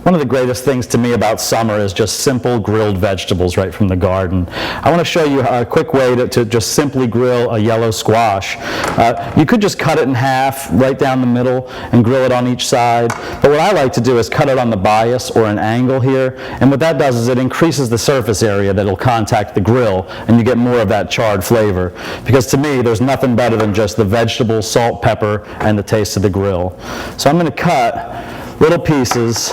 One of the greatest things to me about summer is just simple grilled vegetables right from the garden. I want to show you a quick way to just simply grill a yellow squash. You could just cut it in half right down the middle and grill it on each side. But what I like to do is cut it on the bias or an angle here. And what that does is it increases the surface area that will contact the grill, and you get more of that charred flavor. Because to me, there's nothing better than just the vegetable, salt, pepper, and the taste of the grill. So I'm going to cut little pieces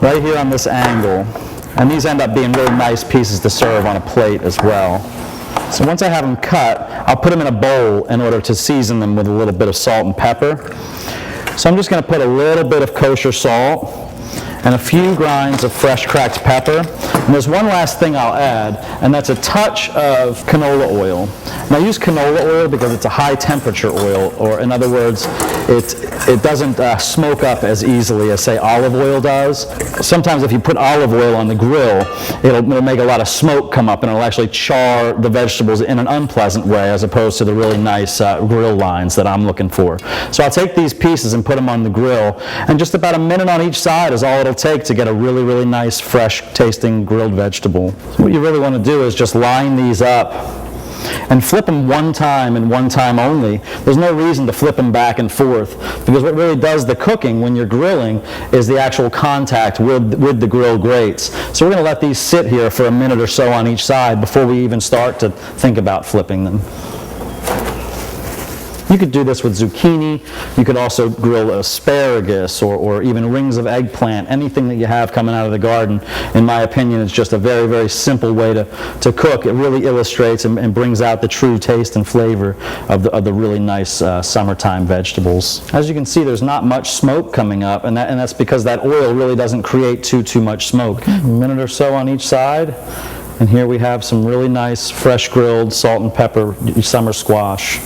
right here on this angle, and these end up being really nice pieces to serve on a plate as well. So once I have them cut, I'll put them in a bowl in order to season them with a little bit of salt and pepper. So I'm just going to put a little bit of kosher salt and a few grinds of fresh cracked pepper. And there's one last thing I'll add, and that's a touch of canola oil. And I use canola oil because it's a high temperature oil, or in other words, it doesn't smoke up as easily as, say, olive oil does. Sometimes if you put olive oil on the grill, it'll make a lot of smoke come up, and it'll actually char the vegetables in an unpleasant way, as opposed to the really nice grill lines that I'm looking for. So I'll take these pieces and put them on the grill, and just about a minute on each side is all it'll take to get a really, really nice, fresh tasting grilled vegetable. So what you really want to do is just line these up and flip them one time and one time only. There's no reason to flip them back and forth, because what really does the cooking when you're grilling is the actual contact with the grill grates. So we're going to let these sit here for a minute or so on each side before we even start to think about flipping them. You could do this with zucchini. You could also grill asparagus or even rings of eggplant. Anything that you have coming out of the garden, in my opinion, is just a very, very simple way to cook. It really illustrates and brings out the true taste and flavor of the really nice summertime vegetables. As you can see, there's not much smoke coming up, and that's because that oil really doesn't create too much smoke. A minute or so on each side, and here we have some really nice fresh grilled salt and pepper summer squash.